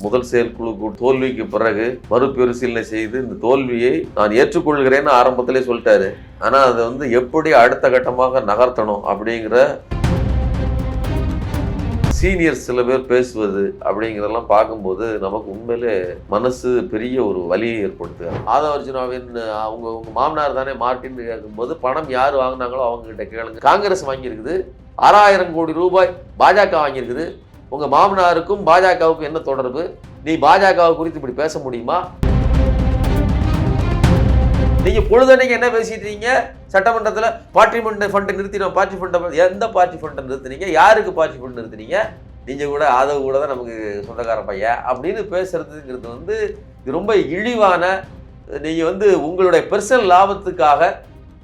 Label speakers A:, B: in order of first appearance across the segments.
A: முதல் செயற்குழு தோல்விக்கு பிறகு மறுபரிசீலனை செய்து இந்த தோல்வியை நான் ஏற்றுக்கொள்கிறேன்னு ஆரம்பத்திலே சொல்லிட்டாரு. ஆனா அதை எப்படி அடுத்த கட்டமாக நகர்த்தணும் அப்படிங்கிற சீனியர்ஸ் சில பேர் பேசுவது அப்படிங்கிறதெல்லாம் பார்க்கும்போது நமக்கு உண்மையிலே மனசு பெரிய ஒரு வலியை ஏற்படுத்துது. ஆதவர்ஜுனாவின் அவங்க மாமனார் தானே மார்ட்டின் கேட்கும்போது பணம் யார் வாங்கினாங்களோ அவங்க கிட்ட கேளுங்க. காங்கிரஸ் வாங்கியிருக்குது 6000 கோடி ரூபாய், பாஜக வாங்கியிருக்குது. உங்க மாமனாருக்கும் பாஜகவுக்கும் என்ன தொடர்பு? நீ பாஜகவை குறித்து இப்படி பேச முடியுமா? நீங்க பொழுதன்னைக்கு என்ன பேசிட்டு இருக்கீங்க? சட்டமன்றத்தில் பார்ட்டிமெண்ட் ஃபண்டை நிறுத்தினோம். பார்ட்டி ஃபண்டை எந்த பார்ட்டி ஃபண்டை நிறுத்தினீங்க? யாருக்கு பார்ட்டி ஃபண்ட் நிறுத்தினீங்க? நீங்க கூட ஆதவ கூட தான் நமக்கு சொந்தக்கார பையன் அப்படின்னு பேசுறதுங்கிறது இது ரொம்ப இழிவான. நீங்க உங்களுடைய பெர்சனல் லாபத்துக்காக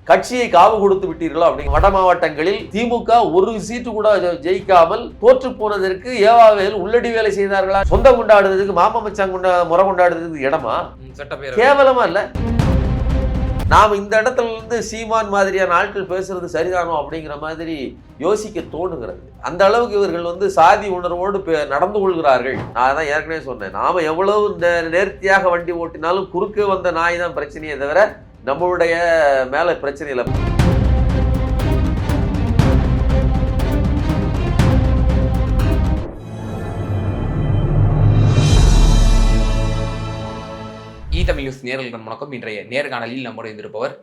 A: கட்சியை காவு கொடுத்து விட்டீர்களோ அப்படிங்க. வட மாவட்டங்களில் திமுக ஒரு சீட்டு கூட ஜெயிக்காமல் தோற்று போனதற்கு ஏவாவேல் உள்ளடி வேலை செய்தார்களா? சொந்தம் கொண்டாடுறதுக்கு மாமா மச்சான் முறை கொண்டாடுறதுக்கு இடமா? கேவலமா இல்ல? நாம் இந்த இடத்துல இருந்து சீமான் மாதிரியான ஆட்கள் பேசுறது சரிதானோ அப்படிங்கிற மாதிரி யோசிக்க தோணுகிறது. அந்த அளவுக்கு இவர்கள் சாதி உணர்வோடு நடந்து கொள்கிறார்கள். நான் தான் ஏற்கனவே சொன்னேன், நாம எவ்வளவு நேர்த்தியாக வண்டி ஓட்டினாலும் குறுக்கு வந்த நாய் தான் பிரச்சனையே தவிர நம்மளுடைய மேல பிரச்சனை இல்லை.
B: தமிழ் நியூஸ் நேரலுடன் வணக்கம். இன்றைய நேர்காணலில் நம்முடைய இருப்பவர்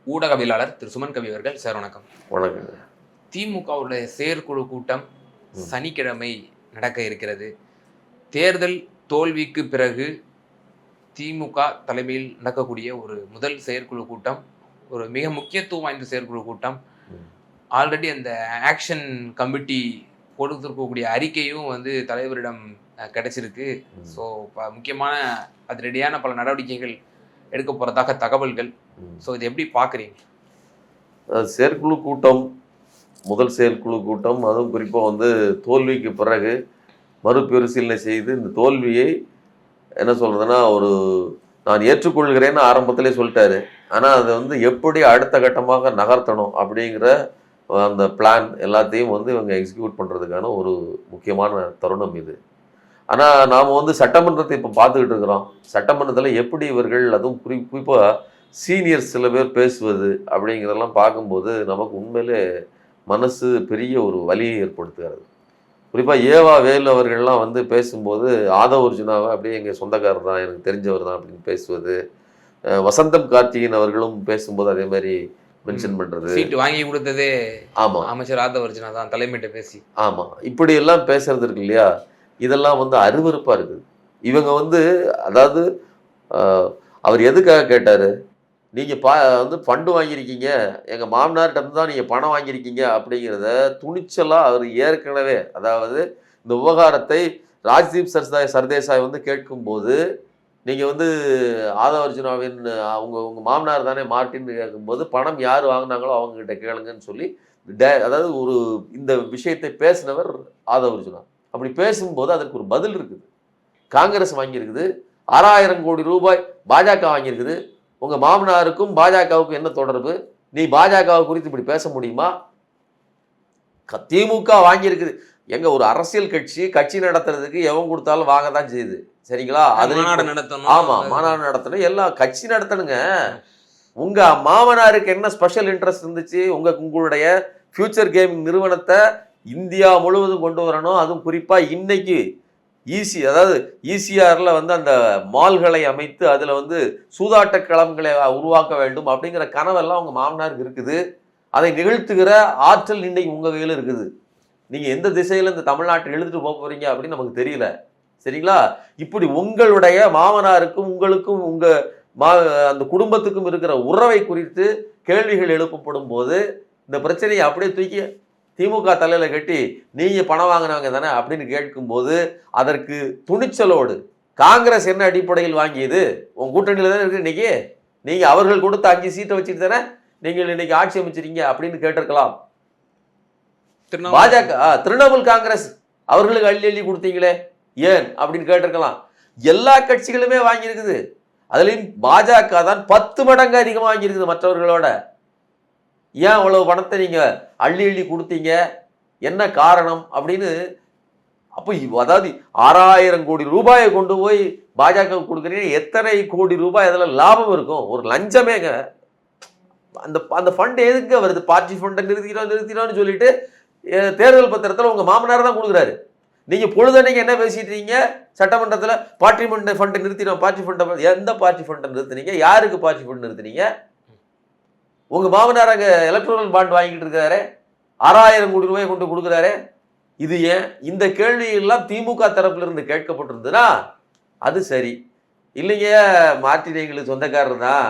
B: ஊடகவியலாளர் திரு சுமன் கவி அவர்கள். சார் வணக்கம்.
A: வணக்கம்.
B: திமுகவுடைய செயற்குழு கூட்டம் சனிக்கிழமை நடக்க இருக்கிறது. தேர்தல் தோல்விக்கு பிறகு திமுக தலைமையில் நடக்கக்கூடிய ஒரு முதல் செயற்குழு கூட்டம், ஒரு மிக முக்கியத்துவம் வாய்ந்த செயற்குழு கூட்டம். ஆல்ரெடி அந்த ஆக்ஷன் கமிட்டி கொடுத்திருக்கக்கூடிய அறிக்கையும் தலைவரிடம் கிடைச்சிருக்கு. ஸோ முக்கியமான அதிரடியான பல நடவடிக்கைகள் எடுக்க போறதாக தகவல்கள். ஸோ இது எப்படி பார்க்குறீங்க?
A: செயற்குழு கூட்டம், முதல் செயற்குழு கூட்டம், அதுவும் குறிப்பாக தோல்விக்கு பிறகு மறுபரிசீலனை செய்து இந்த தோல்வியை என்ன சொல்றதுன்னா நான் ஏற்றுக்கொள்கிறேன்னு ஆரம்பத்திலே சொல்லிட்டாரு. ஆனால் அதை எப்படி அடுத்த கட்டமாக நகர்த்தணும் அப்படிங்கிற அந்த பிளான் எல்லாத்தையும் இவங்க எக்ஸிக்யூட் பண்ணுறதுக்கான ஒரு முக்கியமான தருணம் இது. ஆனால் நாம் சட்டமன்றத்தை இப்போ பார்த்துக்கிட்டு இருக்கிறோம். சட்டமன்றத்தில் எப்படி இவர்கள், அதுவும் குறிப்பாக சீனியர்ஸ் சில பேர் பேசுவது அப்படிங்கிறதெல்லாம் பார்க்கும்போது நமக்கு உண்மையிலே மனசு பெரிய ஒரு வலியை ஏற்படுத்துகிறது. குறிப்பாக ஏவாவேல் அவர்கள்லாம் பேசும்போது ஆதவர்ஜுனாவை அப்படியே எங்கள் சொந்தக்காரர் தான், எனக்கு தெரிஞ்சவர் தான் அப்படின்னு பேசுவது. வசந்தம் கார்த்திகேயன் அவர்களும் பேசும்போது அதே மாதிரி மென்ஷன் பண்ணுறது.
B: சீட்டு வாங்கி கொடுத்ததே
A: ஆமாம்
B: அமைச்சர் ஆதவர்ஜுனா தான் தலைமையிட்ட பேசி.
A: ஆமாம், இப்படி எல்லாம் பேசுறது இருக்கு இல்லையா? இதெல்லாம் அருவருப்பாக இருக்குது. இவங்க அதாவது அவர் எதுக்காக கேட்டார்? நீங்கள் ஃபண்டு வாங்கியிருக்கீங்க, எங்கள் மாமனார்கிட்ட தான் நீங்கள் பணம் வாங்கியிருக்கீங்க அப்படிங்கிறத துணிச்சலாக அவர் ஏற்கனவே, அதாவது இந்த விவகாரத்தை ராஜ்தீப் சர்தேசாய் கேட்கும்போது, நீங்கள் ஆதவர்ஜுனாவின் உங்கள் மாமனார் தானே மார்ட்டின் கேட்கும்போது பணம் யார் வாங்கினாங்களோ அவங்ககிட்ட கேளுங்கன்னு சொல்லி அதாவது இந்த விஷயத்தை பேசினவர் ஆதவர்ஜுனா. அப்படி பேசும்போது அதற்கு ஒரு பதில் இருக்குது. காங்கிரஸ் வாங்கியிருக்குது 6000 கோடி ரூபாய், பாஜக வாங்கியிருக்குது. உங்க மாமனாருக்கும் பாஜகவுக்கும் என்ன தொடர்பு? நீ பாஜகவை குறித்து இப்படி பேச முடியுமா? திமுக வாங்கியிருக்குது. எங்க ஒரு அரசியல் கட்சி நடத்துறதுக்கு எவன் கொடுத்தாலும் வாங்க தான் செய்யுது, சரிங்களா? அது
B: நடத்தணும்.
A: ஆமா, மாநாடு நடத்தணும், எல்லாம் கட்சி நடத்தணுங்க. உங்க மாமனாருக்கு என்ன ஸ்பெஷல் இன்ட்ரெஸ்ட் இருந்துச்சு? உங்களுடைய ஃபியூச்சர் கேமிங் நிறுவனத்தை இந்தியா முழுவதும் கொண்டு வரணும். அதுவும் குறிப்பா இன்னைக்கு அதாவது ஈசிஆர்ல அந்த மால்களை அமைத்து அதுல சூதாட்ட களங்களை உருவாக்க வேண்டும் அப்படிங்கிற கனவெல்லாம் உங்க மாமனாருக்கு இருக்குது. அதை நிகழ்த்துகிற ஆற்றல் இன்னைக்கு உங்க கையில இருக்குது. நீங்க எந்த திசையில இந்த தமிழ்நாட்டில் எழுதிட்டு போக போறீங்க அப்படின்னு நமக்கு தெரியல, சரிங்களா? இப்படி உங்களுடைய மாமனாருக்கும் உங்களுக்கும் அந்த குடும்பத்துக்கும் இருக்கிற உறவை குறித்து கேள்விகள் எழுப்பப்படும் போது இந்த பிரச்சனையை அப்படியே தூக்கி திமுக தலையில கட்டி நீங்க பணம் வாங்கினவங்க தானே அப்படின்னு கேட்கும்போது அதற்கு துணிச்சலோடு காங்கிரஸ் என்ன அடிப்படையில் வாங்கியது? உங்க கூட்டணியில தானே இருக்கு. இன்னைக்கு நீங்க அவர்கள் கொடுத்த 5 சீட்டை வச்சுட்டு தானே நீங்கள் இன்னைக்கு ஆட்சி அமைச்சிருக்கீங்க அப்படின்னு கேட்டிருக்கலாம். பாஜக திரிணாமுல் காங்கிரஸ் அவர்களுக்கு அள்ளி கொடுத்தீங்களே ஏன் அப்படின்னு கேட்டிருக்கலாம். எல்லா கட்சிகளுமே வாங்கியிருக்குது. அதுலயும் பாஜக தான் 10 மடங்கு அதிகமாக வாங்கியிருக்குது மற்றவர்களோட. ஏன் அவ்வளவு பணத்தை நீங்க அள்ளி கொடுத்தீங்க, என்ன காரணம் அப்படின்னு அப்போ அதாவது 6000 கோடி ரூபாயை கொண்டு போய் பாஜக கொடுக்குறீங்க, எத்தனை கோடி ரூபாய் அதில் லாபம் இருக்கும்? ஒரு லஞ்சமேங்க. அந்த அந்த ஃபண்ட் எதுக்கு வருது? பார்ட்டி ஃபண்டை நிறுத்தினோம்னு சொல்லிட்டு தேர்தல் பத்திரத்தில் உங்கள் மாமனார் தான் கொடுக்குறாரு. நீங்கள் பொழுதன்னைக்கு என்ன பேசிட்டு இருக்கீங்க சட்டமன்றத்தில்? பார்ட்டி ஃபண்டை நிறுத்தினோம், பார்ட்டி ஃபண்டை. எந்த பார்ட்டி ஃபண்டை நிறுத்தினீங்க? யாருக்கு பார்ட்டி ஃபண்ட் நிறுத்தினீங்க? உங்கள் மாமனார் அங்கே எலக்ட்ரல் பாண்ட் வாங்கிட்டு இருக்காரு, 6000 கோடி ரூபாய் கொண்டு கொடுக்குறாரு. இது ஏன்? இந்த கேள்வியெல்லாம் திமுக தரப்புல இருந்து கேட்கப்பட்டிருந்ததுன்னா அது சரி. இல்லைங்க மார்ட்டின் எங்களுக்கு சொந்தக்காரர் தான்,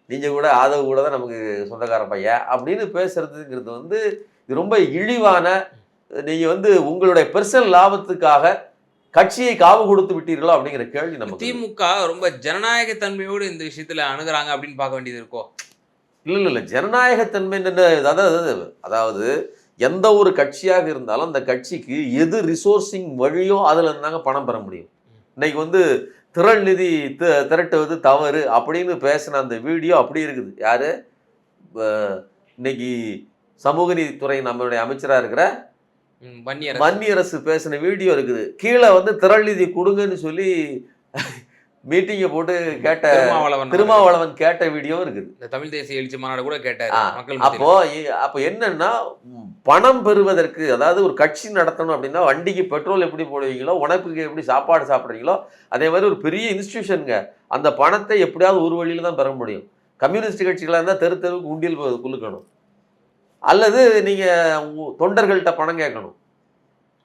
A: நீங்கள் கூட ஆதவ் கூட தான் நமக்கு சொந்தக்கார பையன் அப்படின்னு பேசுறதுங்கிறது வந்து இது ரொம்ப இழிவான. நீங்கள் உங்களுடைய பெர்சனல் லாபத்துக்காக கட்சியை காவு கொடுத்து விட்டீர்களோ அப்படிங்கிற கேள்வி நமக்கு.
B: திமுக ரொம்ப ஜனநாயக தன்மையோடு இந்த விஷயத்துல அணுகுறாங்க அப்படின்னு பார்க்க வேண்டியது இருக்கோ?
A: இல்லை ஜனநாயகத்தன்மை அதாவது எந்த ஒரு கட்சியாக இருந்தாலும் அந்த கட்சிக்கு எது ரிசோர்ஸிங் வழியோ அதில் இருந்தாங்க பணம் பெற முடியும். இன்னைக்கு திரள் நிதி திரட்டுவது தவறு அப்படின்னு பேசின அந்த வீடியோ அப்படி இருக்குது. யாரு இன்னைக்கு சமூக நீதித்துறை நம்மளுடைய அமைச்சராக இருக்கிற வன்னியரசு பேசின வீடியோ இருக்குது. கீழே திரள் நிதி கொடுங்கன்னு சொல்லி மீட்டிங்கை போட்டு கேட்ட திருமாவளவன் கேட்ட வீடியோ இருக்குது.
B: இந்த தமிழ் தேசிய எழுச்சி மாநாடு கூட கேட்டார்.
A: அப்போ என்னன்னா பணம் பெறுவதற்கு, அதாவது ஒரு கட்சி நடத்தணும் அப்படின்னா வண்டிக்கு பெட்ரோல் எப்படி போடுவீங்களோ, உணவுக்கு எப்படி சாப்பாடு சாப்பிட்றீங்களோ, அதே மாதிரி ஒரு பெரிய இன்ஸ்டிடியூஷனுங்க அந்த பணத்தை எப்படியாவது ஒரு வழியில தான் பெற முடியும். கம்யூனிஸ்ட் கட்சிகளாக இருந்தால் தெருவுக்கு உண்டியல் குலுக்கணும், அல்லது நீங்கள் தொண்டர்கள்ட்ட பணம் கேட்கணும்,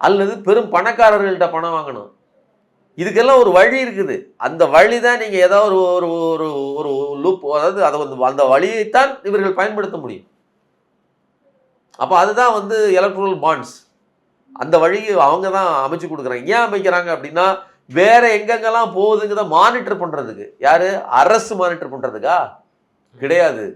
A: அல்லது பெரும் பணக்காரர்கள்ட்ட பணம் வாங்கணும். இதுக்கெல்லாம் ஒரு வழி இருக்குது. அந்த வழி தான் நீங்கள் ஏதாவது ஒரு ஒரு ஒரு லூப், அதாவது அதை அந்த வழியைத்தான் இவர்கள் பயன்படுத்த முடியும். அப்போ அதுதான் எலக்ட்ரல் பாண்ட்ஸ். அந்த வழியை அவங்க தான் அமைச்சு கொடுக்குறாங்க. ஏன் அமைக்கிறாங்க அப்படின்னா வேற எங்கெங்கெல்லாம் போகுதுங்கிறத மானிட்டர் பண்ணுறதுக்கு. யாரு? அரசு மானிட்டர் பண்ணுறதுக்கா? கிடையாது,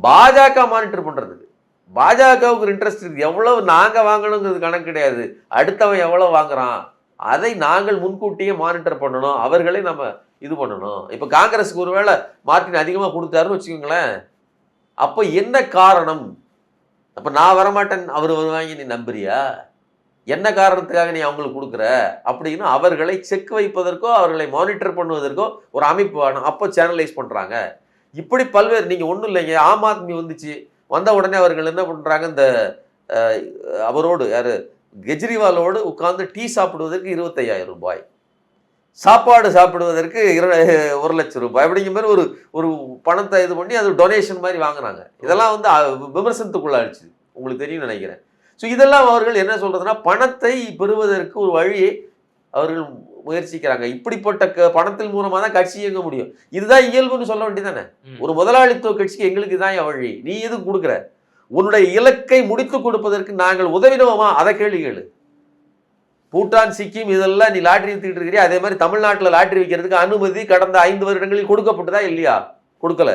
A: பாஜக மானிட்டர் பண்ணுறதுக்கு. பாஜகவுக்கு இன்ட்ரெஸ்ட் இருக்குது. எவ்வளவு நாங்கள் வாங்கணுங்கிறது கணக்கு கிடையாது. அடுத்தவன் எவ்வளோ வாங்குறான் அதை நாங்கள் முன்கூட்டியே மானிட்டர் பண்ணணும், அவர்களே நம்ம இது பண்ணணும். இப்போ காங்கிரஸுக்கு ஒருவேளை மார்ட்டின் அதிகமாக கொடுத்தாருன்னு வச்சுக்கோங்களேன், அப்போ என்ன காரணம்? அப்போ நான் வரமாட்டேன் அவர் வாங்கி நீ நம்புறியா? என்ன காரணத்துக்காக நீ அவங்களுக்கு கொடுக்குற அப்படின்னு அவர்களை செக் வைப்பதற்கோ அவர்களை மானிட்டர் பண்ணுவதற்கோ ஒரு அமைப்பு வேணும். அப்போ சேனலைஸ் பண்ணுறாங்க. இப்படி பல்வேறு. நீங்கள் ஒன்றும் இல்லைங்க, ஆம் ஆத்மி வந்த உடனே அவர்கள் என்ன பண்ணுறாங்க, இந்த அவரோடு யார் கெஜ்ரிவாலோடு உட்கார்ந்து டீ சாப்பிடுவதற்கு 25,000 ரூபாய், சாப்பாடு சாப்பிடுவதற்கு 1 லட்சம் ரூபாய் அப்படிங்கிற மாதிரி ஒரு பணத்தை இது பண்ணி அது டொனேஷன் மாதிரி வாங்கினாங்க. இதெல்லாம் விமர்சனத்துக்குள்ளாச்சு, உங்களுக்கு தெரியும் நினைக்கிறேன். ஸோ இதெல்லாம் அவர்கள் என்ன சொல்றதுன்னா பணத்தை பெறுவதற்கு ஒரு வழியை அவர்கள் முயற்சிக்கிறாங்க. இப்படிப்பட்ட பணத்தின் மூலமாக தான் கட்சி இயங்க முடியும். இதுதான் இயல்புன்னு சொல்ல வேண்டியதானே. ஒரு முதலாளித்துவ கட்சிக்கு எங்களுக்கு தான் வழி, நீ எதுக்கு கொடுக்குற? உன்னுடைய இலக்கை முடித்து கொடுப்பதற்கு நாங்கள் உதவிடுவோமா? அதை கேள்வி கேளு. பூட்டான், சிக்கிம் இதெல்லாம் நீ லாட்டரி வித்துக்கிட்டு இருக்கிறியா, அதே மாதிரி தமிழ்நாட்டில் லாட்டரி விற்கிறதுக்கு அனுமதி கடந்த 5 வருடங்களில் கொடுக்கப்பட்டதா இல்லையா? கொடுக்கல.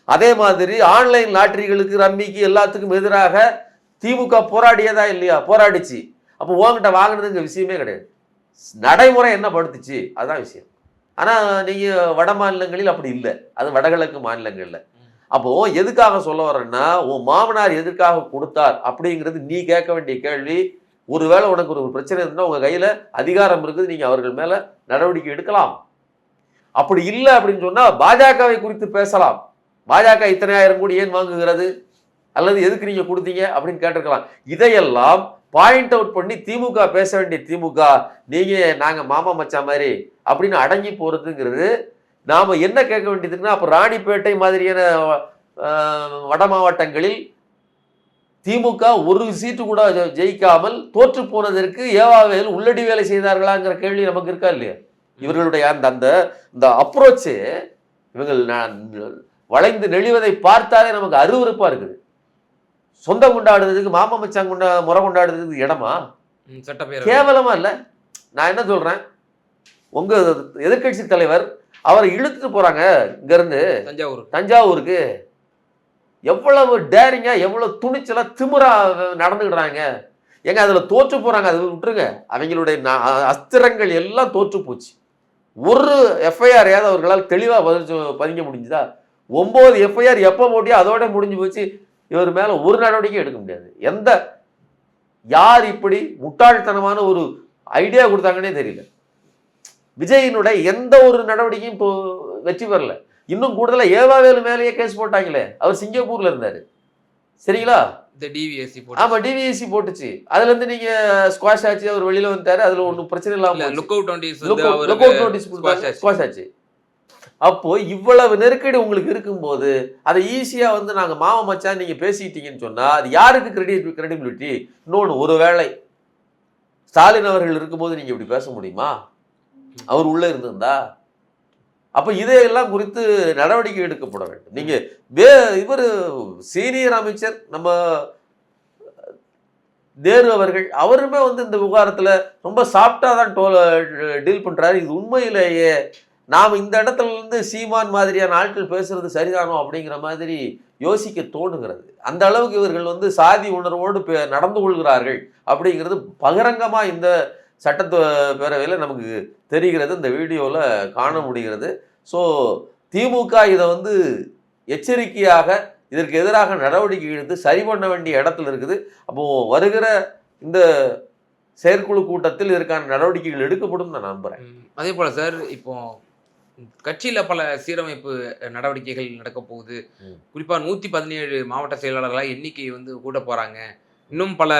A: அதே மாதிரி ஆன்லைன் லாட்டரிகளுக்கு, ரம்மிக்கு, எல்லாத்துக்கும் எதிராக திமுக போராடியதா இல்லையா? போராடிச்சு. அப்போ உங்ககிட்ட வாங்கினதுங்க விஷயமே கிடையாது. நடைமுறை என்ன படுத்துச்சு அதுதான் விஷயம். ஆனால் நீங்கள் வட மாநிலங்களில் அப்படி இல்லை, அது வடகிழக்கு மாநிலங்கள்ல. அப்போ எதுக்காக சொல்ல வரேன்னா, உன் மாமனார் எதற்காக கொடுத்தார் அப்படிங்கிறது நீ கேட்க வேண்டிய கேள்வி. ஒருவேளை உனக்கு ஒரு பிரச்சனை இருந்தால் உங்க கையில அதிகாரம் இருக்குது, நீங்க அவர்கள் மேல நடவடிக்கை எடுக்கலாம். அப்படி இல்லை அப்படின்னு சொன்னா பாஜகவை குறித்து பேசலாம். பாஜக இத்தனை ஆயிரம் கோடி ஏன் வாங்குகிறது, அல்லது எதுக்கு நீங்க கொடுத்தீங்க அப்படின்னு கேட்டிருக்கலாம். இதையெல்லாம் பாயிண்ட் அவுட் பண்ணி திமுக பேச வேண்டிய திமுக, நீங்க நாங்க மாமா மச்சா மாதிரி அப்படின்னு அடங்கி போறதுங்கிறது. நாம என்ன கேட்க வேண்டியதுன்னா, அப்போ ராணிப்பேட்டை மாதிரியான வட மாவட்டங்களில் திமுக ஒரு சீட்டு கூட ஜெயிக்காமல் தோற்று போனதற்கு ஏவாவேல் உள்ளடி வேலை செய்தார்களாங்கிற கேள்வி நமக்கு இருக்கா இல்லையா? இவர்களுடைய அந்த அப்ரோச்சு, இவங்கள் வளைந்து நெளிவதை பார்த்தாலே நமக்கு அருவருப்பா இருக்குது. சொந்தம் கொண்டாடுறதுக்கு, மாமா மச்சான் முறை கொண்டாடுறதுக்கு இடமா? கேவலமா இல்லை? நான் என்ன சொல்றேன், உங்க எதிர்கட்சி தலைவர் அவரை இழுத்துட்டு போறாங்க இங்க இருந்து தஞ்சாவூருக்கு. எவ்வளவு டேரிங்கா, எவ்வளவு துணிச்சலா, திமிரா நடந்துக்கிடுறாங்க. ஏங்க அதுல தோற்று போறாங்க, அது விட்டுருங்க. அவங்களுடைய அஸ்திரங்கள் எல்லாம் தோற்று போச்சு. ஒரு எஃப்ஐஆர் ஏதாவது அவர்களால் தெளிவா பதிக்க முடிஞ்சுதா? 9 எஃப்ஐஆர் எப்போ போட்டியோ அதோட முடிஞ்சு போச்சு. இவர் மேல ஒரு நடவடிக்கை எடுக்க முடியாது. எந்த யார் இப்படி முட்டாள்தனமான ஒரு ஐடியா கொடுத்தாங்கன்னே தெரியல. விஜயினுடைய எந்த ஒரு நடவடிக்கையும் இப்போ வெற்றி பெறல. இன்னும் கூடுதலா ஏவாவேலு மேலேயே கேஸ் போட்டாங்களே, அவர் சிங்கப்பூர்ல இருந்தாரு. சரிங்களா?
B: இந்த டிவிஎஸ்சி
A: ஆமா, டிவிஎஸ்சி போட்டுச்சு. அதுல இருந்து நீங்க ஸ்குவாஷ் ஆச்சு, அவர் வெளியில வந்துட்டாரு. அதுல ஒன்றும் பிரச்சனை இல்லாம
B: லுக் அவுட்
A: நோட்டீஸ் ஸ்குவாஷ் ஆச்சு. அப்போ இவ்வளவு நெருக்கடி உங்களுக்கு இருக்கும்போது அதை ஈஸியா வந்து நாங்க மாமா மச்சான் நீங்க பேசிட்டீங்கன்னு சொன்னா அது யாருக்கு கிரெடிபிலிட்டி? இன்னொன்று, ஒருவேளை ஸ்டாலின் அவர்கள் இருக்கும்போது நீங்க இப்படி பேச முடியுமா? அவர் உள்ள இருந்திருந்தா? அப்ப இதையெல்லாம் குறித்து நடவடிக்கை எடுக்கப்பட வேண்டும். நீங்க இவர் சீனியர் அமைச்சர் நம்ம நேரு அவர்கள், அவருமே வந்து இந்த விவகாரத்துல ரொம்ப சாஃப்டா தான் டீல் பண்றாரு. இது உண்மையிலேயே நாம் இந்த இடத்துல இருந்து சீமான் மாதிரியான ஆட்கள் பேசுறது சரிதானோ அப்படிங்கிற மாதிரி யோசிக்க தோணுகிறது. அந்த அளவுக்கு இவர்கள் வந்து சாதி உணர்வோடு நடந்து கொள்கிறார்கள் அப்படிங்கிறது பகிரங்கமா இந்த சட்டத்து பேரவையில் நமக்கு தெரிகிறது, இந்த வீடியோவில் காண முடிகிறது. ஸோ திமுக இதை வந்து எச்சரிக்கையாக இதற்கு எதிராக நடவடிக்கை எடுத்து சரி பண்ண வேண்டிய இடத்துல இருக்குது. அப்போது வருகிற இந்த செயற்குழு கூட்டத்தில் இதற்கான நடவடிக்கைகள் எடுக்கப்படும் நான் நம்புகிறேன்.
B: அதே போல் சார், இப்போ கட்சியில் பல சீரமைப்பு நடவடிக்கைகள் நடக்க போகுது. குறிப்பாக 117 மாவட்ட செயலாளர்களாக எண்ணிக்கை வந்து கூட்ட போகிறாங்க. இன்னும் பல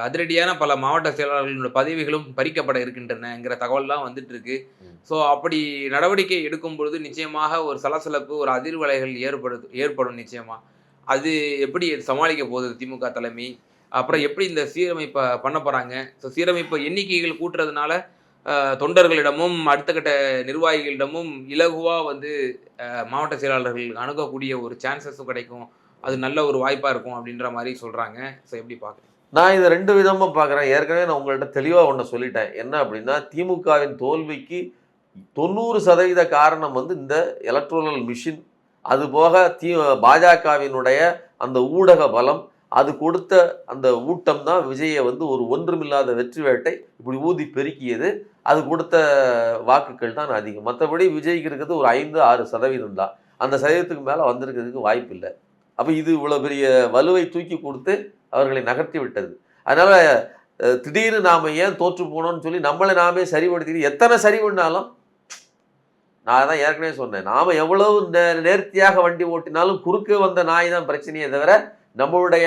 B: அதிரடியான பல மாவட்ட செயலாளர்களோட பதவிகளும் பறிக்கப்பட இருக்கின்றனங்கிற தகவல்லாம் வந்துட்டு இருக்கு. ஸோ அப்படி நடவடிக்கை எடுக்கும் பொழுது நிச்சயமாக ஒரு சலசலப்பு, ஒரு அதிர்வலைகள் ஏற்படும் நிச்சயமாக. அது எப்படி சமாளிக்க போகுது திமுக தலைமை? அப்புறம் எப்படி இந்த சீரமைப்பை பண்ண போகிறாங்க? ஸோ சீரமைப்பு எண்ணிக்கைகள் கூட்டுறதுனால தொண்டர்களிடமும் அடுத்த கட்ட நிர்வாகிகளிடமும் இலகுவாக வந்து மாவட்ட செயலாளர்கள் அணுகக்கூடிய ஒரு சான்சஸும் கிடைக்கும். அது நல்ல ஒரு வாய்ப்பாக இருக்கும் அப்படின்ற மாதிரி சொல்கிறாங்க. ஸோ எப்படி பார்க்குறேன்?
A: நான் இதை 2 விதமாக பார்க்குறேன். ஏற்கனவே நான் உங்கள்கிட்ட தெளிவாக ஒன்று சொல்லிட்டேன். என்ன அப்படின்னா, திமுகவின் தோல்விக்கு 90% காரணம் வந்து இந்த எலக்ட்ரல் மிஷின், அது போக பாஜகவினுடைய அந்த ஊடக பலம், அது கொடுத்த அந்த ஊட்டம் தான் விஜயை வந்து ஒரு ஒன்றுமில்லாத வெற்றி வேட்டை இப்படி ஊதி பெருக்கியது. அது கொடுத்த வாக்குகள் தான் அதிகம். மற்றபடி விஜய்க்கு இருக்கிறது ஒரு 5-6% தான். அந்த சதவீதத்துக்கு மேலே வந்திருக்கிறதுக்கு வாய்ப்பு இல்லை. அப்போ இது இவ்வளோ பெரிய வலுவை தூக்கி கொடுத்து அவர்களை நகர்த்தி விட்டது. அதனால் திடீர்னு நாம் ஏன் தோற்று போனோம்னு சொல்லி நம்மளை நாமே சரிபடுத்திட்டு எத்தனை சரி பண்ணாலும், நான் தான் ஏற்கனவே சொன்னேன், நாம் எவ்வளவு நேர்த்தியாக வண்டி ஓட்டினாலும் குறுக்க வந்த நாய் தான் பிரச்சனையே தவிர நம்மளுடைய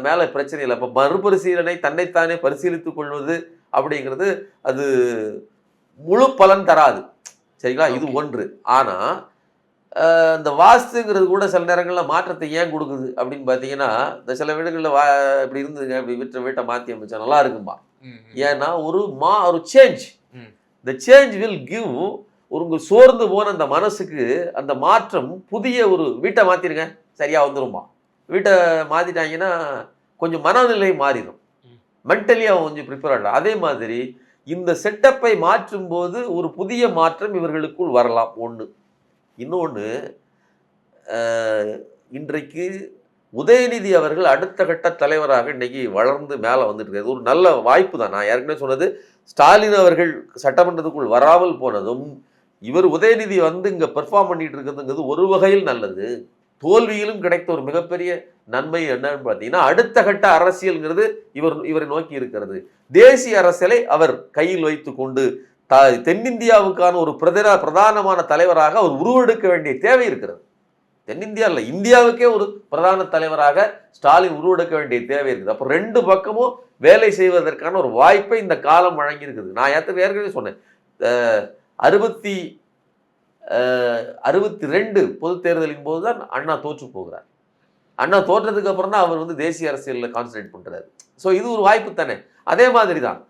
A: மேலே பிரச்சனை இல்லை. இப்போ மறுபரிசீலனை, தன்னைத்தானே பரிசீலித்துக் கொள்வது அப்படிங்கிறது அது முழு பலன் தராது. சரிங்களா? இது ஒன்று. ஆனால் இந்த வாஸ்துங்கிறது கூட சில நேரங்களில் மாற்றத்தை ஏன் கொடுக்குது அப்படின்னு பார்த்தீங்கன்னா, இந்த சில வீடுகளில் இப்படி இருந்ததுங்க, இப்படி வீட்டை மாற்றி அமைச்சா நல்லா இருக்கும்பா. ஏன்னா ஒரு சேஞ்ச், இந்த சேஞ்ச் வில் கிவ் ஒரு சோர்ந்து போன அந்த மனசுக்கு அந்த மாற்றம், புதிய ஒரு வீட்டை மாற்றிருங்க சரியாக வந்துரும்பா. வீட்டை மாற்றிட்டாங்கன்னா கொஞ்சம் மனநிலை மாறிடும், மென்டலி அவன் கொஞ்சம் ப்ரிப்பேர் ஆகலாம். அதே மாதிரி இந்த செட்டப்பை மாற்றும் போது ஒரு புதிய மாற்றம் இவர்களுக்குள் வரலாம். ஒன்று. இன்னொன்று, இன்றைக்கு உதயநிதி அவர்கள் அடுத்த கட்ட தலைவராக இன்னைக்கு வளர்ந்து மேலே வந்துட்டு இருக்காது. ஒரு நல்ல வாய்ப்பு தான். நான் ஏற்கனவே சொன்னது, ஸ்டாலின் அவர்கள் சட்டமன்றத்துக்குள் வராமல் போனதும் இவர் உதயநிதி வந்து இங்கே பெர்ஃபார்ம் பண்ணிட்டு இருக்கிறதுங்கிறது ஒரு வகையில் நல்லது. தோல்வியிலும் கிடைத்த ஒரு மிகப்பெரிய நன்மை என்னன்னு பார்த்தீங்கன்னா, அடுத்த கட்ட அரசியல்ங்கிறது இவரை நோக்கி இருக்கிறது. தேசிய அரசியலை அவர் கையில் வைத்து கொண்டு தென்னிந்தியாவுக்கான ஒரு பிரதானமான தலைவராக அவர் உருவெடுக்க வேண்டிய தேவை இருக்கிறது. தென்னிந்தியா இல்லை, இந்தியாவுக்கே ஒரு பிரதான தலைவராக ஸ்டாலின் உருவெடுக்க வேண்டிய தேவை இருக்குது. அப்போ 2 பக்கமும் வேலை செய்வதற்கான ஒரு வாய்ப்பை இந்த காலம் வழங்கியிருக்குது. நான் ஏற்கனவே சொன்னேன், 62 பொது தேர்தலின் போது தான் அண்ணா தோற்று போகிறார். அண்ணா தோற்றதுக்கு அப்புறம் தான் அவர் வந்து தேசிய அரசியலில் கான்சன்ட்ரேட் பண்ணுறாரு. ஸோ இது ஒரு வாய்ப்பு தானே. அதே மாதிரி தான்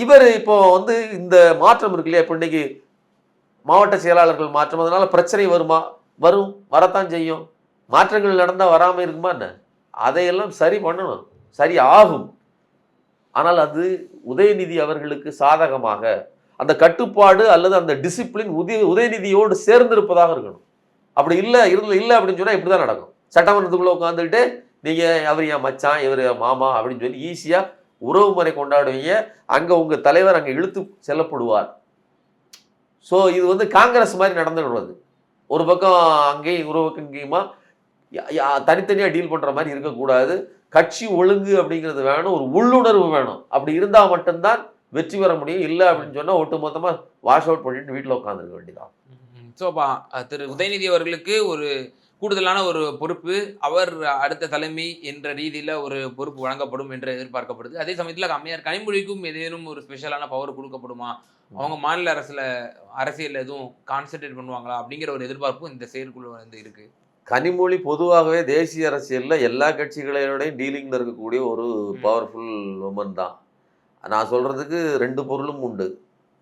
A: இவர் இப்போ வந்து இந்த மாற்றம் இருக்கு இல்லையா, இப்போ இன்னைக்கு மாவட்ட செயலாளர்கள் மாற்றம், அதனால பிரச்சனை வருமா? வரத்தான் செய்யும். மாற்றங்கள் நடந்தால் வராமல் இருக்குமா என்ன? அதையெல்லாம் சரி பண்ணணும், சரி ஆகும். ஆனால் அது உதயநிதி அவர்களுக்கு சாதகமாக அந்த கட்டுப்பாடு அல்லது அந்த டிசிப்ளின் உதயநிதியோடு சேர்ந்திருப்பதாக இருக்கணும். அப்படி இல்லை அப்படின்னு சொன்னால் இப்படி தான் நடக்கும். சட்டமன்றத்துக்குள்ளே உட்காந்துக்கிட்டு நீங்கள் அவர் என் மச்சான், இவர் மாமா அப்படின்னு சொல்லி ஈஸியாக உறவு முறை கொண்டாடுவீங்க. அங்கே உங்கள் தலைவர் அங்கே இழுத்து செல்லப்படுவார். ஸோ இது வந்து காங்கிரஸ் மாதிரி நடந்துடுறது. ஒரு பக்கம் அங்கேயும் ஒரு பக்கம் இங்கேயுமா தனித்தனியாக டீல் பண்ணுற மாதிரி இருக்கக்கூடாது. கட்சி ஒழுங்கு அப்படிங்கிறது வேணும், ஒரு உள்ளுணர்வு வேணும். அப்படி இருந்தால் மட்டும்தான் வெற்றி பெற முடியும். இல்லை அப்படின்னு சொன்னால் ஒட்டுமொத்தமாக வாஷ் அவுட் பண்ணிட்டு வீட்டில் உட்காந்துருக்க வேண்டியதான்.
B: ஸோ திரு உதயநிதி அவர்களுக்கு ஒரு கூடுதலான ஒரு பொறுப்பு, அவர் அடுத்த தலைமை என்ற ரீதியில ஒரு பொறுப்பு வழங்கப்படும் என்று எதிர்பார்க்கப்படுது. அதே சமயத்தில் அம்மையார் கனிமொழிக்கும் ஏதேனும் ஒரு ஸ்பெஷலான பவர் கொடுக்கப்படுமா, அவங்க மாநில அரசியல் எதுவும் கான்சென்ட்ரேட் பண்ணுவாங்களா அப்படிங்கிற ஒரு எதிர்பார்ப்பும் இந்த செயற்குழு வந்து இருக்கு.
A: கனிமொழி பொதுவாகவே தேசிய அரசியலில் எல்லா கட்சிகளோடையும் டீலிங்கில் இருக்கக்கூடிய ஒரு பவர்ஃபுல் உமன் தான். நான் சொல்றதுக்கு 2 பொருளும் உண்டு.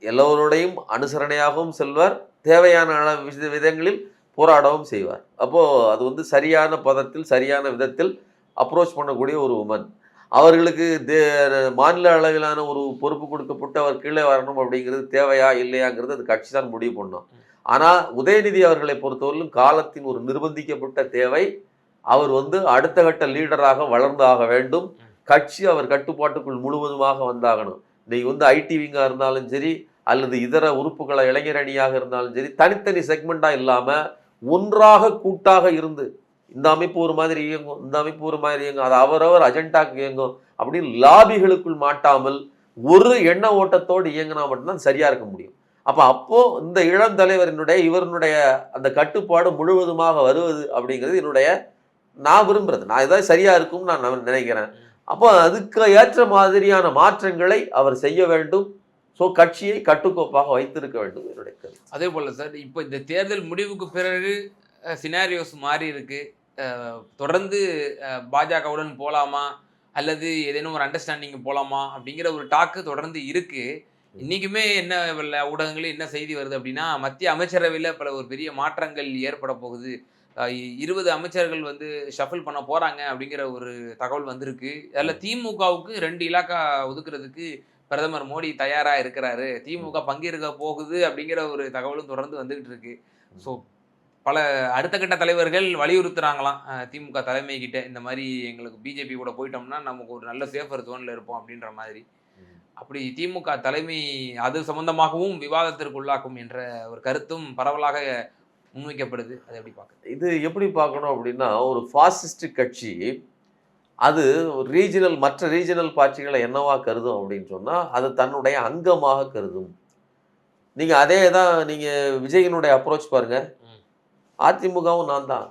A: எல்லோருடையும் அனுசரணையாகவும் செல்வார், தேவையான விதங்களில் போராடவும் செய்வார். அப்போது அது வந்து சரியான பதத்தில் சரியான விதத்தில் அப்ரோச் பண்ணக்கூடிய ஒரு உமன். அவர்களுக்கு மாநில அளவிலான ஒரு பொறுப்பு கொடுக்கப்பட்டு அவர் கீழே வரணும் அப்படிங்கிறது தேவையா இல்லையாங்கிறது அது கட்சி தான் முடிவு பண்ணணும். ஆனால் உதயநிதி அவர்களை பொறுத்தவரையிலும் காலத்தின் ஒரு நிர்பந்திக்கப்பட்ட தேவை. அவர் வந்து அடுத்த கட்ட லீடராக வளர்ந்தாக வேண்டும். கட்சி அவர் கட்டுப்பாட்டுக்குள் முழுவதுமாக வந்தாகணும். இன்னைக்கு வந்து ஐடி விங்காக இருந்தாலும் சரி, அல்லது இதர உறுப்புகளை இளைஞர் அணியாக இருந்தாலும் சரி, தனித்தனி செக்மெண்ட்டாக இல்லாமல் ஒன்றாக கூட்டாக இருந்து இந்த அமைப்பு ஒரு மாதிரி இயங்கும், இந்த அமைப்பு ஒரு மாதிரி இயங்கும், அது அவரவர் அஜெண்டாக்கு இயங்கும் அப்படின்னு லாபிகளுக்குள் மாட்டாமல் ஒரு எண்ண ஓட்டத்தோடு இயங்கினா மட்டும்தான் சரியா இருக்க முடியும். அப்போ இந்த இளம் தலைவரினுடைய இவருடைய அந்த கட்டுப்பாடு முழுவதுமாக வருவது அப்படிங்கிறது நான் விரும்புறது. நான் ஏதாவது சரியா இருக்கும்னு நான் நினைக்கிறேன். அப்போ அதுக்கு ஏற்ற மாதிரியான மாற்றங்களை அவர் செய்ய வேண்டும். ஸோ கட்சியை கட்டுக்கோப்பாக வைத்திருக்க வேண்டும் என்னுடைய கருத்து.
B: அதே போல சார், இப்போ இந்த தேர்தல் முடிவுக்கு பிறகு சினாரியோஸ் மாறி இருக்கு. தொடர்ந்து பாஜகவுடன் போலாமா அல்லது ஏதேனும் ஒரு அண்டர்ஸ்டாண்டிங் போலாமா அப்படிங்கிற ஒரு டாக்கு தொடர்ந்து இருக்கு. இன்னைக்குமே என்ன ஊடகங்களில் என்ன செய்தி வருது அப்படின்னா, மத்திய அமைச்சரவையில் பல ஒரு பெரிய மாற்றங்கள் ஏற்பட போகுது, 20 அமைச்சர்கள் வந்து ஷஃபில் பண்ண போறாங்க அப்படிங்கிற ஒரு தகவல் வந்திருக்கு. அதில் திமுகவுக்கு 2 இலாக்கா ஒதுக்குறதுக்கு பிரதமர் மோடி தயாரா இருக்கிறாரு, திமுக பங்கேற்க போகுது அப்படிங்கிற ஒரு தகவலும் தொடர்ந்து வந்துகிட்டு இருக்கு. ஸோ பல அடுத்த கட்ட தலைவர்கள் வலியுறுத்துறாங்களாம் திமுக தலைமை கிட்ட, இந்த மாதிரி எங்களுக்கு பிஜேபி கூட போயிட்டோம்னா நமக்கு ஒரு நல்ல சேஃபர் ஜோன்ல இருப்போம் அப்படின்ற மாதிரி. அப்படி திமுக தலைமை அது சம்பந்தமாகவும் விவாதத்திற்கு உள்ளாக்கும் என்ற ஒரு கருத்தும் பரவலாக முன்வைக்கப்படுது. அதை எப்படி பார்க்கணும்?
A: இது எப்படி பார்க்கணும் அப்படின்னா, ஒரு ஃபாசிஸ்ட் கட்சி அது மற்ற ரீஜனல் பார்ட்டிகளை என்னவா கருதும் அப்படின்னு சொன்னால் அது தன்னுடைய அங்கமாக கருதும். நீங்கள் அதே தான் நீங்கள் விஜயனுடைய அப்ரோச் பாருங்கள். அதிமுகவும் நான் தான்,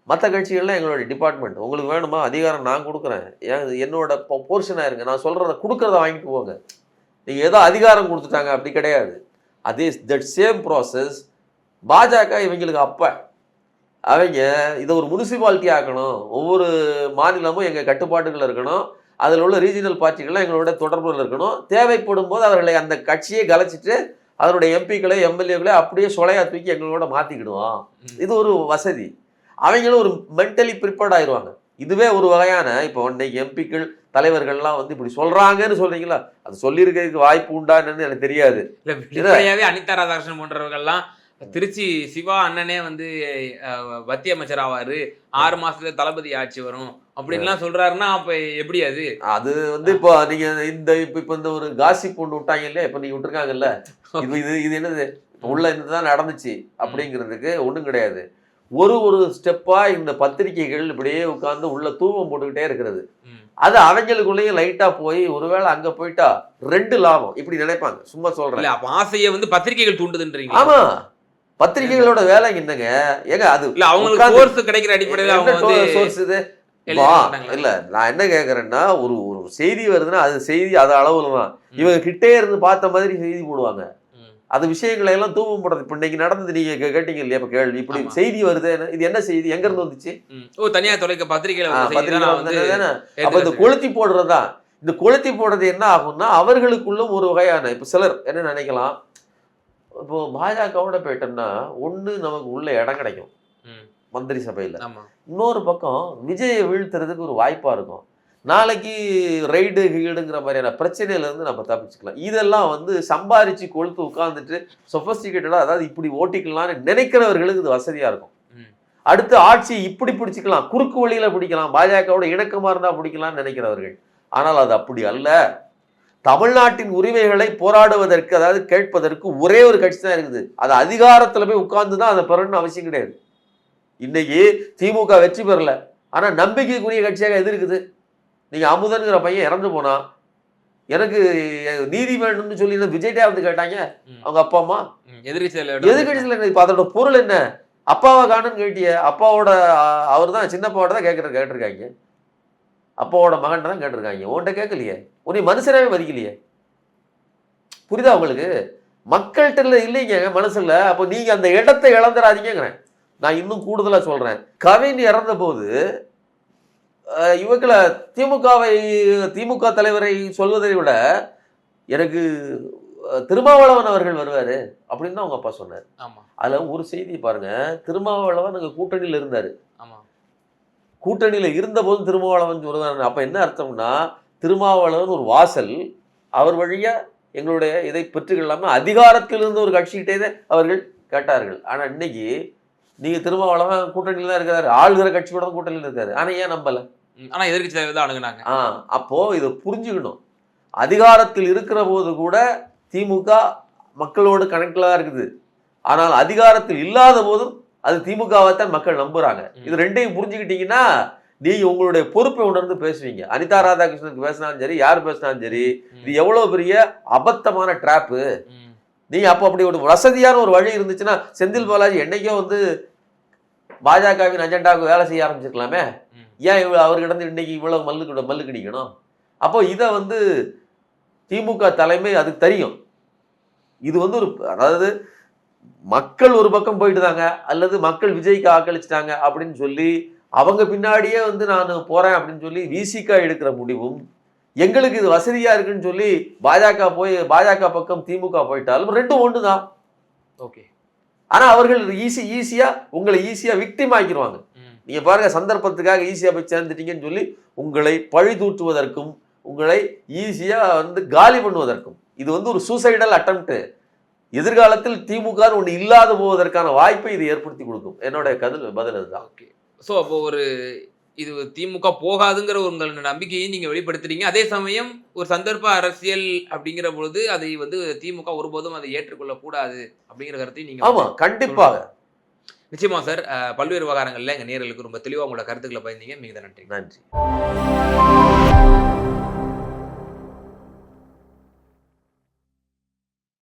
A: மற்ற கட்சிகள்லாம் எங்களுடைய டிபார்ட்மெண்ட், உங்களுக்கு வேணுமா அதிகாரம் நான் கொடுக்குறேன், என்னோட போர்ஷனாக இருங்க, நான் சொல்கிறத கொடுக்குறத வாங்கிட்டு போங்க. நீங்கள் ஏதோ அதிகாரம் கொடுத்துட்டாங்க அப்படி கிடையாது. அதே தட் சேம் ப்ராசஸ் பாஜக இவங்களுக்கு அப்போ அவங்க இதை ஒரு முனிசிபாலிட்டி ஆக்கணும், ஒவ்வொரு மாநிலமும் எங்கள் கட்டுப்பாட்டுகள் இருக்கணும், அதில் உள்ள ரீஜனல் பார்ட்டிகள்லாம் எங்களோட தொடர்புகள் இருக்கணும், தேவைப்படும் போது அவர்களை அந்த கட்சியை கலைச்சிட்டு அதனுடைய எம்பிக்களை எம்எல்ஏக்களை அப்படியே சொலையா தூக்கி எங்களோட மாற்றிக்கிடுவோம். இது ஒரு வசதி. அவங்களும் ஒரு மென்டலி ப்ரிப்பேர்ட் ஆயிடுவாங்க. இதுவே ஒரு வகையான இப்போ இன்னைக்கு எம்பிக்கள் தலைவர்கள்லாம் வந்து இப்படி சொல்கிறாங்கன்னு சொல்கிறீங்களா, அது சொல்லியிருக்கிறதுக்கு வாய்ப்பு உண்டான்னு எனக்கு தெரியாது.
B: இல்லை, அனிதா ராதாகிருஷ்ணன் போன்றவர்கள்லாம் திருச்சி சிவா அண்ணனே வந்து மத்திய அமைச்சர் ஆவாரு, 6 மாசத்துல தளபதி ஆட்சி வரும் அப்படின்லாம் சொல்றாருன்னா அப்ப எப்படி?
A: அது வந்து இப்போ நீங்க இப்போ இந்த ஒரு காசிப் ஒன்று விட்டாங்க இல்லையா, இப்போ நீங்க விட்டுருக்காங்கல்ல, இது என்னது உள்ள இதுதான் நடந்துச்சு அப்படிங்கிறதுக்கு ஒன்றும் கிடையாது. ஒரு ஸ்டெப்பா இந்த பத்திரிகைகள் இப்படியே உட்கார்ந்து உள்ள தூவம் போட்டுக்கிட்டே இருக்கிறது. அது அவங்களுக்குள்ளேயும் லைட்டா போய் ஒருவேளை அங்க போயிட்டா 2 லாபம் இப்படி நினைப்பாங்க. சும்மா சொல்றேன்,
B: ஆசையை வந்து பத்திரிகைகள் தூண்டுதுன்றீங்க.
A: ஆமா, பத்திரிகைகளோட வேலை என்னங்க ஏங்க, அது
B: இல்ல அவங்களுக்கு சோர்ஸ் கிடைக்கிற அடிப்படையில் அவங்க வந்து
A: சோர்ஸ் இது இல்ல. நான் என்ன கேக்குறேன்னா, ஒரு செய்தி வருதுன்னா அது செய்தி அது அளவுல தான். இவங்க கிட்டே இருந்து பார்த்த மாதிரி செய்தி போடுவாங்க. அது விஷயங்களை எல்லாம் தூவம் போடுறது. இப்ப இன்னைக்கு நடந்தது நீங்க கேட்டீங்க இல்லையா, இப்ப கேள்வி இப்படி செய்தி வருது, இது என்ன செய்தி, எங்க இருந்து வந்துச்சு?
B: தனியார் தொலைக்க பத்திரிகையில.
A: அப்ப இந்த கொளுத்தி போடுறதா, இந்த கொளுத்தி போடுறது என்ன ஆகும்னா அவர்களுக்குள்ளும் ஒரு வகையான இப்ப சிலர் என்ன நினைக்கலாம், இப்போ பாஜகவோட போயிட்டோம்னா ஒண்ணு நமக்கு உள்ள இடம் கிடைக்கும் மந்திரி சபையில, இன்னொரு பக்கம் விஜயை வீழ்த்துறதுக்கு ஒரு வாய்ப்பா இருக்கும், நாளைக்கு ரைடு கீடுங்கிற மாதிரியான பிரச்சனையில இருந்து நம்ம தப்பிச்சுக்கலாம். இதெல்லாம் வந்து சம்பாரிச்சு கொழுத்து உட்கார்ந்துட்டு சொபஸ்டிகேட்டடா, அதாவது இப்படி ஓட்டிக்கலாம்னு நினைக்கிறவர்களுக்கு இது வசதியா இருக்கும். அடுத்து ஆட்சி இப்படி பிடிச்சிக்கலாம், குறுக்கு வழியில பிடிக்கலாம், பாஜகவோட இணக்கமா இருந்தா பிடிக்கலாம்னு நினைக்கிறவர்கள். ஆனால் அது அப்படி அல்ல. தமிழ்நாட்டின் உரிமைகளை போராடுவதற்கு, அதாவது கேட்பதற்கு ஒரே ஒரு கட்சி தான் இருக்குது. அது அதிகாரத்துல போய் உட்கார்ந்து தான் அதை பெறணும்னு அவசியம் கிடையாது. இன்னைக்கு திமுக வெற்றி பெறல, ஆனா நம்பிக்கைக்குரிய கட்சியாக எது இருக்குது? நீங்க அமுதன்கிற பையன் இறந்து போனா எனக்கு நீதி வேணும்னு சொல்லி விஜய்டே வந்து கேட்டாங்க அவங்க அப்பா அம்மா. எதிர்கட்சியில் இப்ப அதோட பொருள் என்ன? அப்பாவை காணுன்னு கேட்டிய, அப்பாவோட அவர் தான் சின்னப்பாவோட தான் கேட்டிருக்காங்க, அப்பாவோட மகன் தான் கேட்டிருக்காங்க, உன்கிட்ட கேட்கலையே, உன்னை மனுஷனாவே மதிக்கலையே. புரியுதா உங்களுக்கு? மக்கள்கிட்ட இல்லைங்க மனசுல. அப்போ நீங்க அந்த இடத்தை இழந்துடாதீங்கிறேன். நான் இன்னும் கூடுதலா சொல்றேன். கவின் இறந்த போது இவங்களை திமுக தலைவரை சொல்வதை விட எனக்கு திருமாவளவன் அவர்கள் வருவாரு அப்படின்னு தான் அவங்க அப்பா சொன்னார். அதுல ஒரு செய்தி பாருங்க, திருமாவளவன் அங்க கூட்டணியில இருந்தாரு. கூட்டணியில இருந்த போது திருமாவளவன் சொல்லுவாரு. அப்ப என்ன அர்த்தம்னா, திருமாவளவன் ஒரு வாசல், அவர் வழியா எங்களுடைய இதை பெற்றுக்கொள்ளாம அதிகாரத்தில் இருந்த ஒரு கட்சிகிட்டே அவர்கள் கேட்டார்கள். ஆனா இன்னைக்கு நீங்க திருமாவளவன் கூட்டணியில தான் இருக்காரு, ஆளுகிற கட்சி கூட தான் கூட்டணியில இருக்காரு. ஆனா ஏன் நம்பல?
B: ஆனா எதிர்கட்சி தலைவர் தான் அணுகுனாங்க.
A: அப்போ இதை புரிஞ்சுக்கணும். அதிகாரத்தில் இருக்கிற போது கூட திமுக மக்களோடு கனெக்ட்ல தான் இருக்குது. ஆனால் அதிகாரத்தில் இல்லாத போதும் அது திமுகவைத்தான் மக்கள் நம்புறாங்க. இது ரெண்டையும் புரிஞ்சுக்கிட்டீங்கன்னா நீங்க உங்களுடைய பொறுப்பை உணர்ந்து பேசுவீங்க. அனிதா ராதாகிருஷ்ணனுக்கு பேசினாலும் சரி, யார் பேசினாலும் சரி, இது எவ்வளவு பெரிய அபத்தமான டிராப்பு. நீங்க அப்போ அப்படி ஒரு வசதியான ஒரு வழி இருந்துச்சுன்னா செந்தில் பாலாஜி என்னைக்கோ வந்து பாஜகவின் அஜெண்டாவுக்கு வேலை செய்ய ஆரம்பிச்சிருக்கலாமே. ஏன் அவர்கிட்ட இன்னைக்கு இவ்வளவு மல்லு கடிக்கணும்? அப்போ இதை வந்து திமுக தலைமை அதுக்கு தெரியும். இது வந்து ஒரு, அதாவது மக்கள் ஒரு பக்கம் போயிட்டுதாங்க, அல்லது மக்கள் விஜய்க்கு ஆக்களிச்சிட்டாங்க அப்படின்னு சொல்லி அவங்க பின்னாடியே வந்து நான் போறேன் அப்படின்னு சொல்லி விசிகா எடுக்கிற முடிவும், எங்களுக்கு இது வசதியா இருக்குன்னு சொல்லி பாஜக பக்கம் திமுக போயிட்டாலும் ரெண்டும் ஒண்ணுதான்.
B: ஓகே.
A: ஆனா அவர்கள் ஈஸியா உங்களை ஈஸியா விக்டிம் ஆக்கிடுவாங்க. நீங்க பாருங்க, சந்தர்ப்பத்துக்காக ஈஸியா போய் சேர்ந்துட்டீங்கன்னு சொல்லி உங்களை பழி தூற்றுவதற்கும் உங்களை ஈஸியா வந்து காலி பண்ணுவதற்கும் இது வந்து ஒரு சூசைடல் அட்டெம்ப்ட். எதிர்காலத்தில் திமுக ஒன்று இல்லாத போவதற்கான வாய்ப்பை இது ஏற்படுத்தி கொடுக்கும். என்னோட பதில் அதுதான்.
B: ஓகே. ஸோ அப்போ இது திமுக போகாதுங்கிற உங்களோட நம்பிக்கையை நீங்க வெளிப்படுத்துறீங்க. அதே சமயம் ஒரு சந்தர்ப்ப அரசியல் அப்படிங்கிற பொழுது அதை வந்து திமுக ஒருபோதும் அதை ஏற்றுக்கொள்ள கூடாது அப்படிங்கிற கருத்தை நீங்க.
A: ஆமா, கண்டிப்பாக.
B: நிச்சயமா சார். பல்வேறு விவகாரங்கள்ல எங்க நேயர்களுக்கு ரொம்ப தெளிவா உங்களோட கருத்துக்களை பயந்தீங்க. மிக நன்றி.
A: நன்றி.